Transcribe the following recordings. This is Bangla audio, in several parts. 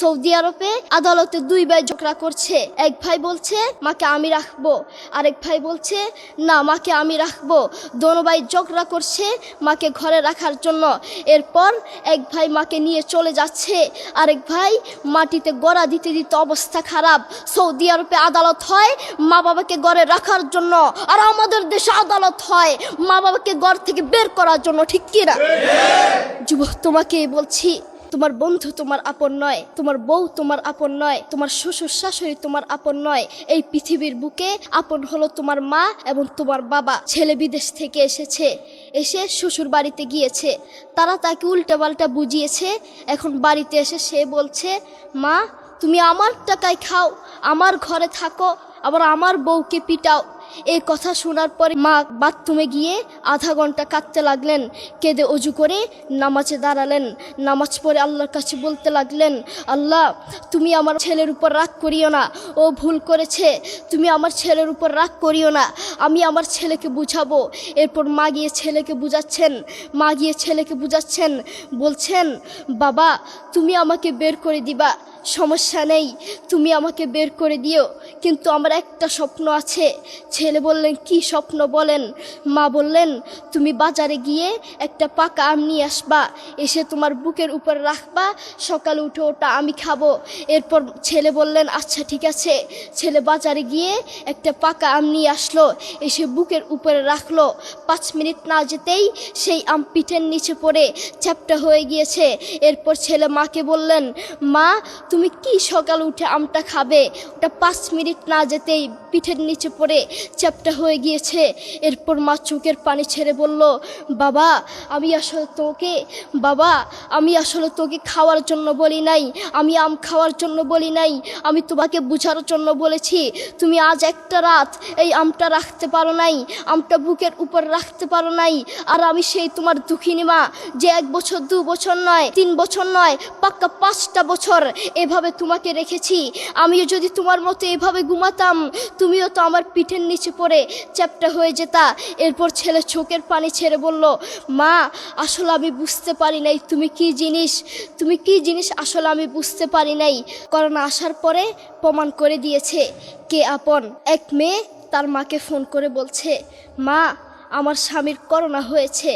সৌদি আরবে আদালতে দুই ভাই ঝগড়া করছে। এক ভাই বলছে মাকে আমি রাখবো, আরেক ভাই বলছে না মাকে আমি রাখবো। দোনো ভাই ঝগড়া করছে মাকে ঘরে রাখার জন্য। এরপর এক ভাই মাকে নিয়ে চলে যাচ্ছে, আরেক ভাই মাটিতে গড়া দিতে দিতে অবস্থা খারাপ। সৌদি আরবে আদালত হয় মা বাবাকে ঘরে রাখার জন্য, আর আমাদের দেশে আদালত হয় মা বাবাকে ঘর থেকে বের করার জন্য, ঠিক কিনা? যুবক, তোমাকে বলছি, তোমার বন্ধু তোমার আপন নয়, তোমার বউ তোমার আপন নয়, তোমার শ্বশুর শাশুড়ি তোমার আপন নয়। এই পৃথিবীর বুকে আপন হলো তোমার মা এবং তোমার বাবা। ছেলে বিদেশ থেকে এসে শ্বশুর বাড়িতে গিয়েছে, তারা তাকে উল্টাপাল্টা বুঝিয়েছে। এখন বাড়িতে এসে সে বলছে মা তুমি আমার টাকায় খাও, আমার ঘরে থাকো, আবার আমার বউকে পিটাও। এই কথা শোনার পরে মা বাথরুমে গিয়ে আধা ঘন্টা কাঁদতে লাগলেন। কেঁদে অজু করে নামাজে দাঁড়ালেন। নামাজ পড়ে আল্লাহর কাছে বলতে লাগলেন, আল্লাহ তুমি আমার ছেলের উপর রাগ করিও না, ও ভুল করেছে, তুমি আমার ছেলের উপর রাগ করিও না, আমি আমার ছেলেকে বুঝাবো। এরপর মা গিয়ে ছেলেকে বুঝাচ্ছেন, বলছেন বাবা তুমি আমাকে বের করে দিবা, সমস্যা নেই, তুমি আমাকে বের করে দিও, কিন্তু আমার একটা স্বপ্ন আছে। ছেলে বললেন কি স্বপ্ন বলেন? মা বললেন তুমি বাজারে গিয়ে একটা পাকা আম নিয়ে আসবা, এসে তোমার বুকের উপর রাখবা, সকালে উঠে ওটা আমি খাবো। এরপর ছেলে বললেন আচ্ছা ঠিক আছে। ছেলে বাজারে গিয়ে একটা পাকা আম নিয়ে আসলো, এসে বুকের উপরে রাখলো। 5 মিনিট না যেতেই সেই আম পিঠের নিচে পড়ে চ্যাপ্টা হয়ে গিয়েছে। এরপর ছেলে মাকে বললেন মা তুমি কি সকালে উঠে আমটা খাবে? ওটা 5 মিনিট না যেতেই পিঠের নিচে পড়ে চ্যাপ্টা হয়ে গিয়েছে। এরপর মা চোখের পানি ছেড়ে বলল বাবা আমি আসলে তোকে খাওয়ার জন্য বলি নাই, আমি আম খাওয়ার জন্য বলি নাই, আমি তোমাকে বুঝার জন্য বলেছি। তুমি আজ একটা রাত এই আমটা রাখতে পারো নাই, আমটা বুকের উপর রাখতে পারো নাই, আর আমি সেই তোমার দুঃখিনী মা যে 1 বছর 2 বছর নয় 3 বছর নয় পাক্কা 5টা বছর এভাবে তোমাকে রেখেছি। আমিও যদি তোমার মতো এভাবে ঘুমাতাম তুমিও তো আমার পিঠের নিচে পড়ে চ্যাপ্টা হয়ে যেতা। এরপর ছেলে চোখের পানি ছেড়ে বলল মা আসলে আমি বুঝতে পারি নাই তুমি কি জিনিস আসলে আমি বুঝতে পারি নাই। করোনা আসার পরে প্রমাণ করে দিয়েছে কে আপন। এক মেয়ে তার মাকে ফোন করে বলছে মা আমার স্বামীর করোনা হয়েছে।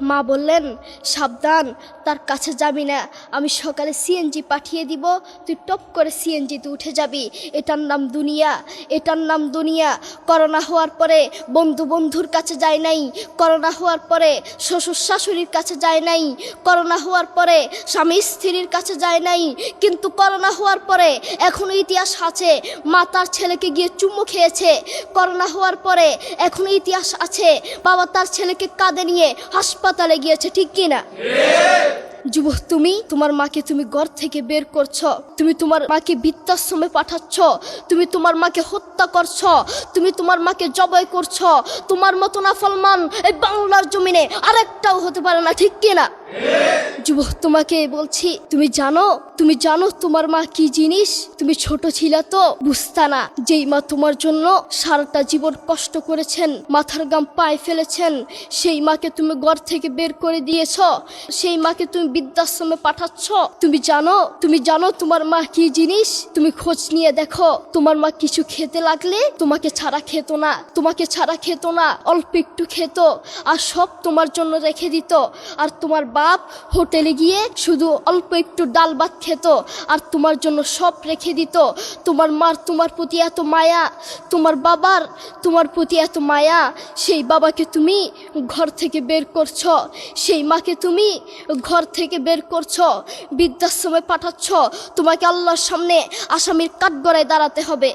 মা বললেন সাবধান, তার কাছে যাবি না, আমি সকালে সিএনজি পাঠিয়ে দিব, তুই টপ করে সিএনজিতে উঠে যাবি। এটার নাম দুনিয়া। করোনা হওয়ার পরে বন্ধুর কাছে যায় নাই, করোনা হওয়ার পরে শ্বশুর শাশুড়ির কাছে যায় নাই, করোনা হওয়ার পরে স্বামী স্ত্রীর কাছে যায় নাই, কিন্তু করোনা হওয়ার পরে এখনো ইতিহাস আছে মা তার ছেলেকে গিয়ে চুমু খেয়েছে। করোনা হওয়ার পরে এখনো ইতিহাস আছে বাবা তার ছেলেকে কাঁধে নিয়ে হাসপাতালে গিয়েছে, ঠিক কিনা? যুবক, তুমি তোমার মাকে তুমি ঘর থেকে বের করছো, তুমি তোমার মাকে বৃদ্ধাশ্রমে পাঠাচ্ছ, তুমি তোমার মাকে হত্যা করছো, তুমি তোমার মাকে জবাই করছো। তোমার মতো নাফরমান এই বাংলার জমিনে আরেকটাও হতে পারে না, ঠিক কিনা? যুবক, তোমাকে বলছি, তুমি জানো তোমার মা কি জিনিস? তুমি ছোট ছিলে তো বুঝতা না। যেই মা তোমার জন্য সারাটা জীবন কষ্ট করেছেন, মাথার গাম পায়ে ফেলেছেন, সেই মাকে তুমি ঘর থেকে বের করে দিয়েছ, সেই মাকে তুমি বৃদ্ধাশ্রমে পাঠাচ্ছ। তুমি জানো তোমার মা কি জিনিস? তুমি খোঁজ নিয়ে দেখো, তোমার মা কিছু খেতে লাগলে তোমাকে ছাড়া খেত না, অল্প একটু খেত, আর সব তোমার জন্য রেখে দিত। আর তোমার বাপ হোটেলে গিয়ে শুধু অল্প একটু ডাল ভাত খেত, আর তোমার জন্য সব রেখে দিত। তোমার মার তোমার প্রতি এত মায়া, তোমার বাবার তোমার প্রতি এত মায়া, সেই বাবাকে তুমি ঘর থেকে বের করছো, সেই মাকে তুমি ঘর থেকে বের করছো, বৃদ্ধাশ্রমে পাঠাচ্ছ। তোমাকে আল্লাহর সামনে আসামির কাঠগড়ায় দাঁড়াতে হবে।